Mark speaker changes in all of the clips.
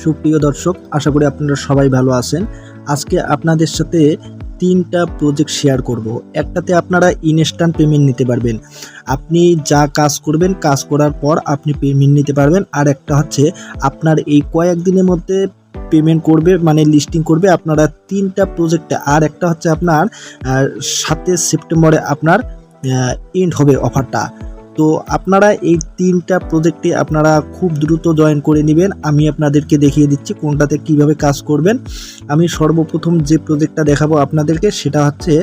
Speaker 1: সুপ্রিয় দর্শক, আশা করি আপনারা সবাই ভালো আছেন। আজকে আপনাদের সাথে ৩টা প্রজেক্ট শেয়ার করব। একটাতে আপনারা ইনস্ট্যান্ট পেমেন্ট নিতে পারবেন। আপনি যা কাজ করবেন, কাজ করার পর আপনি পেমেন্ট নিতে পারবেন। আর একটা হচ্ছে আপনার এই কয়েকদিনের মধ্যে পেমেন্ট করবে, মানে লিস্টিং করবে আপনারা ৩টা প্রজেক্টে। আর একটা হচ্ছে আপনার ৭ সেপ্টেম্বরে আপনার এন্ড হবে অফারটা। তো আপনারা এই 3টা প্রজেক্টে আপনারা খুব দ্রুত জয়েন করে নেবেন। আমি আপনাদেরকে দেখিয়ে দিচ্ছি কোনটাতে কিভাবে কাজ করবেন। আমি সর্বপ্রথম যে প্রজেক্টটা দেখাবো আপনাদেরকে সেটা হচ্ছে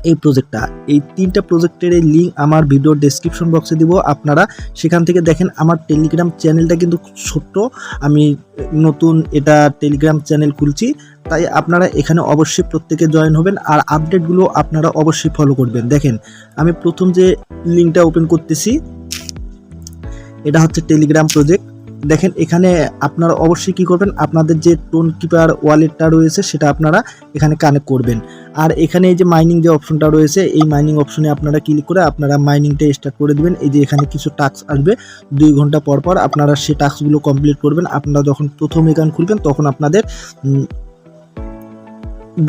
Speaker 1: এই প্রজেক্টটা। এই 3টা প্রজেক্টের এই লিঙ্ক আমার ভিডিও ডেসক্রিপশন বক্সে দিব। আপনারা সেখান থেকে দেখেন। আমার টেলিগ্রাম চ্যানেলটা কিন্তু ছোট্ট, আমি নতুন এটা টেলিগ্রাম চ্যানেল খুলছি, তাই আপনারা এখানে অবশ্যই প্রত্যেকে জয়েন হবেন আর আপডেটগুলো আপনারা অবশ্যই ফলো করবেন। দেখেন, আমি প্রথম যে লিঙ্কটা ওপেন করতেছি এটা হচ্ছে টেলিগ্রাম প্রজেক্ট। দেখেন, এখানে আপনারা অবশ্যই কি করবেন, আপনাদের যে টোন কিপার ওয়ালেটটা রয়েছে সেটা আপনারা এখানে কানেক্ট করবেন। আর এখানে এই যে মাইনিং যে অপশনটা রয়েছে, এই মাইনিং অপশনে আপনারা ক্লিক করে আপনারা মাইনিংটা স্টার্ট করে দিবেন। এই যে এখানে কিছু টাস্ক আসবে 2 ঘন্টা পর পর, আপনারা সেই টাস্কগুলো কমপ্লিট করবেন। আপনারা যখন প্রথম অ্যাকাউন্ট খুলবেন তখন আপনাদের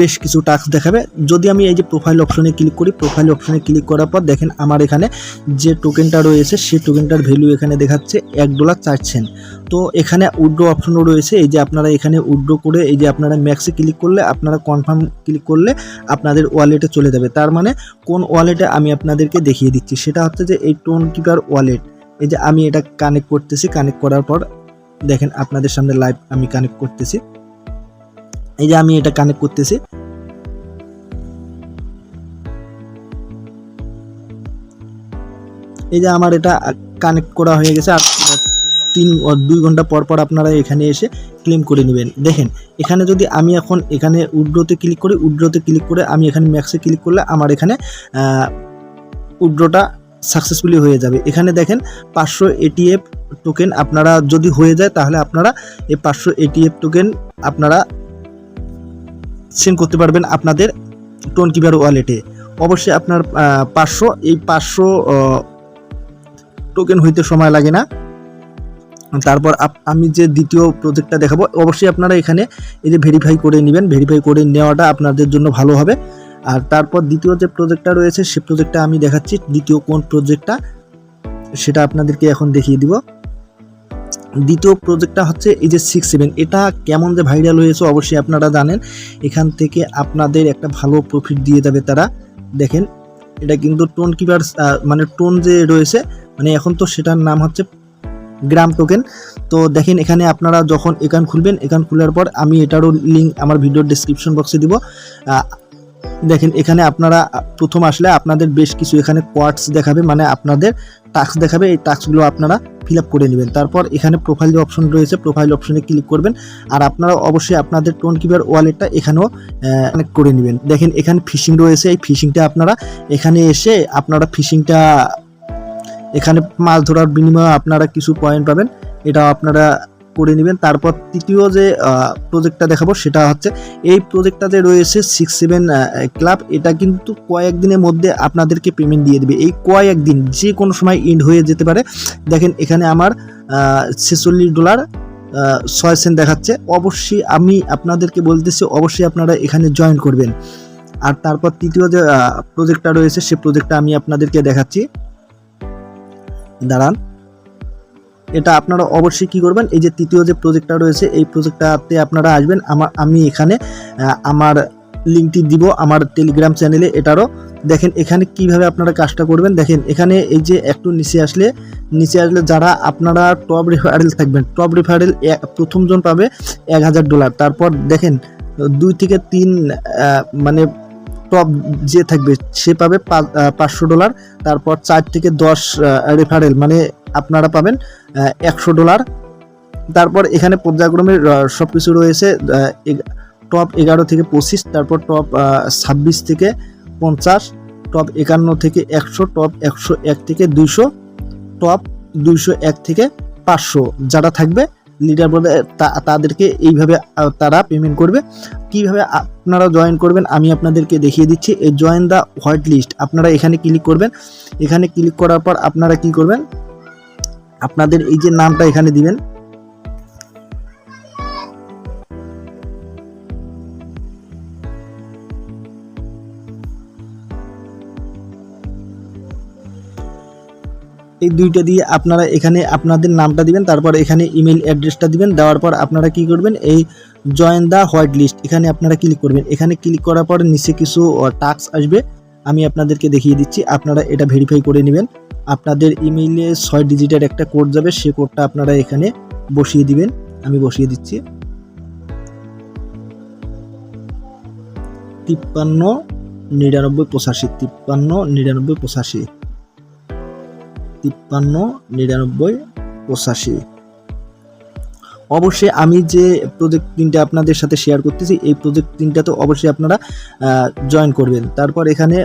Speaker 1: বেশ কিছু টাস্ক দেখাবে। যদি আমি এই যে প্রোফাইল অপশনে ক্লিক করি, প্রোফাইল অপশনে ক্লিক করার পর দেখেন আমার এখানে যে টোকেনটা রয়েছে সেই টোকেনটার ভ্যালু এখানে দেখাচ্ছে $1.04। তো এখানে উইথড্র অপশনও রয়েছে। এই যে আপনারা এখানে উইথড্র করে এই যে আপনারা ম্যাক্সে ক্লিক করলে, আপনারা কনফার্ম ক্লিক করলে আপনাদের ওয়ালেটে চলে যাবে। তার মানে কোন ওয়ালেটে আমি আপনাদেরকে দেখিয়ে দিচ্ছি, সেটা হচ্ছে যে এই টোন কিপার ওয়ালেট। এই যে আমি এটা কানেক্ট করতেছি, কানেক্ট করার পর দেখেন আপনাদের সামনে লাইভ আমি কানেক্ট করতেছি। এই যে আমি এটা কানেক্ট করতেছি। এই যে আমার এটা কানেক্ট করা হয়ে গেছে। আর 2 ঘন্টা পর পর আপনারা এখানে এসে ক্লেম করে নেবেন। দেখেন, এখানে যদি আমি এখন এখানে উইথড্রতে ক্লিক করি, উইথড্রতে ক্লিক করে আমি এখানে ম্যাক্সে ক্লিক করলে আমার এখানে উইথড্রটা সাকসেসফুলি হয়ে যাবে। এখানে দেখেন 500 এটিএফ টোকেন আপনারা যদি হয়ে যায় তাহলে আপনারা এই 500 এটিএফ টোকেন আপনারা সেন্ড করতে পারবেন আপনাদের টোন কিপার ওয়ালেটে। অবশ্যই আপনার 500 টোকেন হইতে সময় লাগে না। তারপর আমি যে দ্বিতীয় প্রজেক্টটা দেখাবো, অবশ্যই আপনারা এখানে এই যে ভেরিফাই করে নেবেন। ভেরিফাই করে নেওয়াটা আপনাদের জন্য ভালো হবে। আর তারপর দ্বিতীয় যে প্রজেক্টটা রয়েছে সেই প্রজেক্টটা আমি দেখাচ্ছি। দ্বিতীয় কোন প্রজেক্টটা সেটা আপনাদেরকে এখন দেখিয়ে দিব। দ্বিতীয় প্রজেক্টটা হচ্ছে এই যে 6-7। এটা কেমন যে ভাইরাল হয়েছে অবশ্যই আপনারা জানেন। এখান থেকে আপনাদের একটা ভালো প্রফিট দিয়ে যাবে তারা। দেখেন, এটা কিন্তু টোন কিপার মানে টোন যে রয়েছে, মানে এখন তো সেটার নাম হচ্ছে গ্রাম টোকেন। তো দেখেন, এখানে আপনারা যখন অ্যাকাউন্ট খুলবেন, অ্যাকাউন্ট খোলার পর আমি এটারও লিঙ্ক আমার ভিডিওর ডেসক্রিপশন বক্সে দিব। দেখেন, এখানে আপনারা প্রথম আসলে আপনাদের বেশ কিছু এখানে কোয়ার্টস দেখাবে, মানে আপনাদের টাস্ক দেখাবে। এই টাস্কগুলো আপনারা ফিল আপ করে নেবেন। তারপর এখানে প্রোফাইল যে অপশন রয়েছে, প্রোফাইল অপশনে ক্লিক করবেন। আর আপনারা অবশ্যই আপনাদের টোন কিপার ওয়ালেটটা এখানেও কানেক্ট করে নেবেন। দেখেন, এখানে ফিশিং রয়েছে। এই ফিশিংটা আপনারা এখানে এসে আপনারা ফিশিংটা এখানে মাছ ধরার বিনিময়ে আপনারা কিছু পয়েন্ট পাবেন, এটা আপনারা করে নেবেন। তারপর তৃতীয় যে প্রজেক্টটা দেখাবো সেটা হচ্ছে এই প্রজেক্টটা যে রয়েছে 6-7 ক্লাব। এটা কিন্তু কয়েকদিনের মধ্যে আপনাদেরকে পেমেন্ট দিয়ে দেবে। এই কয়েকদিন যে কোনো সময় এন্ড হয়ে যেতে পারে। দেখেন, এখানে আমার $46.06 দেখাচ্ছে। অবশ্যই আমি আপনাদেরকে বলতেছি অবশ্যই আপনারা এখানে জয়েন করবেন। আর তারপর তৃতীয় যে প্রজেক্টটা রয়েছে সেই প্রজেক্টটা আমি আপনাদেরকে দেখাচ্ছি, দাঁড়ান। এটা আপনারা অবশ্যই কি করবেন, এই যে তৃতীয় যে প্রজেক্টটা রয়েছে এই প্রজেক্টটাতে আপনারা আসবেন। আমি এখানে আমার লিঙ্কটি দিব আমার টেলিগ্রাম চ্যানেলে। এটারও দেখেন এখানে কিভাবে আপনারা কাজটা করবেন। দেখেন, এখানে এই যে একটু নিচে আসলে যারা আপনারা টপ রেফারেল থাকবেন, টপ রেফারেল প্রথম জন পাবে $1000। তারপর দেখেন 2 থেকে 3 মানে টপ যে থাকবে সে পাবে $500। তারপর 4 থেকে 10 রেফারেল মানে আপনারা পাবেন $100। তারপর এখানে পর্যায়ক্রমে সব কিছু রয়েছে। টপ 11 থেকে 25, তারপর টপ 26 থেকে 50, টপ 51 থেকে 100, টপ 101 থেকে 200, টপ 201 থেকে 500 যারা থাকবে লিডার বোর্ডে তাদেরকে এইভাবে তারা পেমেন্ট করবে। কিভাবে আপনারা জয়েন করবেন আমি আপনাদেরকে দেখিয়ে দিচ্ছি। এই জয়েন দ্য হোয়াইট লিস্ট আপনারা এখানে ক্লিক করবেন। এখানে ক্লিক করার পর আপনারা কি করবেন, আপনাদের এই যে নামটা এখানে দিবেন, এই দুইটা দিয়ে আপনারা এখানে আপনাদের নামটা দিবেন, তারপর এখানে ইমেল অ্যাড্রেসটা দিবেন। দেওয়ার পর আপনারা কি করবেন, এই জয়েন দ্য হোয়াইট লিস্ট এখানে আপনারা ক্লিক করবেন। এখানে ক্লিক করার পর নিচে কিছু টাস্ক আসবে, আমি আপনাদেরকে দেখিয়ে দিচ্ছি। আপনারা এটা ভেরিফাই করে নেবেন। আপনাদের ইমেইলে 6 ডিজিটের একটা কোড যাবে, সেই কোডটা আপনারা এখানে বসিয়ে দিবেন। আমি বসিয়ে দিচ্ছি 539985 539985 539985। অবশ্যই আমি যে প্রজেক্ট 3টা আপনাদের সাথে শেয়ার করতেছি, এই প্রজেক্ট 3টা তো অবশ্যই আপনারা জয়েন করবেন। তারপর এখানে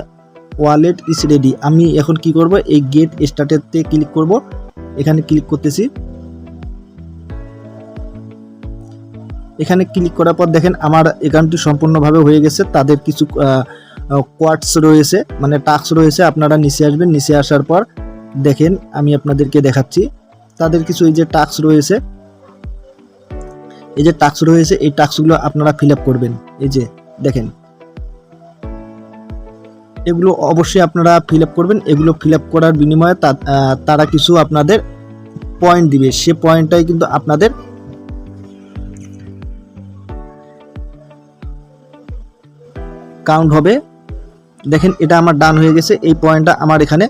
Speaker 1: ওয়ালেট ইজ রেডি, আমি এখন কি করব, এই গেট স্টার্টেডতে ক্লিক করব। এখানে ক্লিক করতেছি। এখানে ক্লিক করার পর দেখেন আমার অ্যাকাউন্টটি সম্পূর্ণভাবে হয়ে গেছে। তাদের কিছু কোয়ার্টস রয়েছে, মানে টাস্ক রয়েছে। আপনারা নিচে আসবেন, নিচে আসার পর দেখেন আমি আপনাদেরকে দেখাচ্ছি। তাদের কিছু এই যে টাস্ক রয়েছে, এই যে টাস্ক রয়েছে, এই টাস্কগুলো আপনারা ফিল আপ করবেন। এই যে দেখেন, এগুলো অবশ্যই আপনারা ফিল আপ করবেন। এগুলো ফিল আপ করার বিনিময়ে তারা কিছু আপনাদের পয়েন্ট দিবে, সে পয়েন্টটাই কিন্তু আপনাদের কাউন্ট হবে। দেখেন এটা আমার ডান হয়ে গেছে, এই পয়েন্টটা আমার এখানে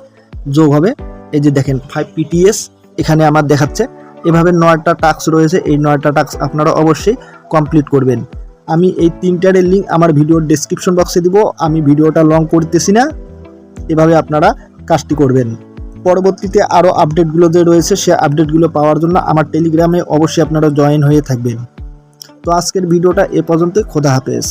Speaker 1: যোগ হবে। এই যে দেখেন 5 PTS এখানে আমার দেখাচ্ছে। এভাবে 9টা টাস্ক রয়েছে, এই 9টা টাস্ক আপনারা অবশ্যই কমপ্লিট করবেন। আমি এই 3টার লিঙ্ক আমার ভিডিওর ডেসক্রিপশন বক্সে দিব। আমি ভিডিওটা লং করতেছি না, এভাবে আপনারা কাজটি করবেন। পরবর্তীতে আরও আপডেটগুলো যে রয়েছে, সে আপডেটগুলো পাওয়ার জন্য আমার টেলিগ্রামে অবশ্যই আপনারা জয়েন হয়ে থাকবেন। তো আজকের ভিডিওটা এ পর্যন্তই। খোদা হাফেজ।